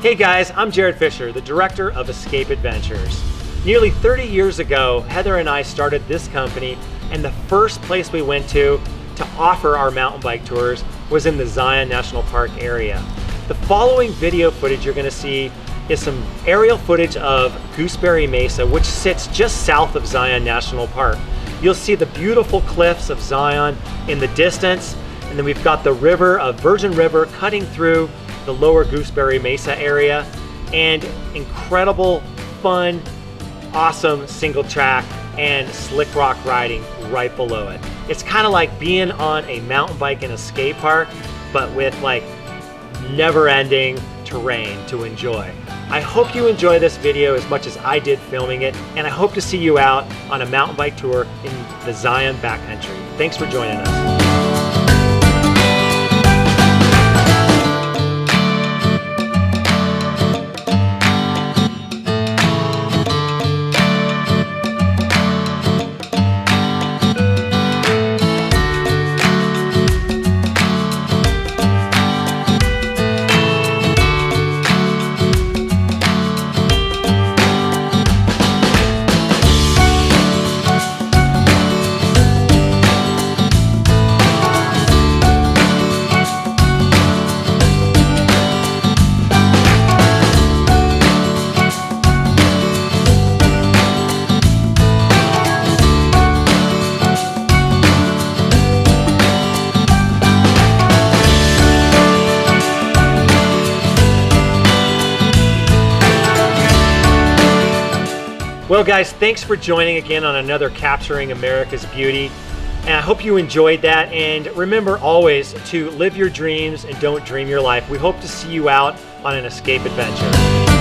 Hey guys, I'm Jared Fisher, the director of Escape Adventures. Nearly 30 years ago, Heather and I started this company, and the first place we went to offer our mountain bike tours was in the Zion National Park area. The following video footage you're going to see is some aerial footage of Gooseberry Mesa, which sits just south of Zion National Park. You'll see the beautiful cliffs of Zion in the distance, and then we've got the river, a Virgin River, cutting through the lower Gooseberry Mesa area, and incredible, fun, awesome single track and slick rock riding right below it. It's kind of like being on a mountain bike in a skate park, but with like never-ending terrain to enjoy. I hope you enjoy this video as much as I did filming it, and I hope to see you out on a mountain bike tour in the Zion backcountry. Thanks for joining us. Well guys, thanks for joining again on another Capturing America's Beauty. And I hope you enjoyed that. And remember always to live your dreams and don't dream your life. We hope to see you out on an escape adventure.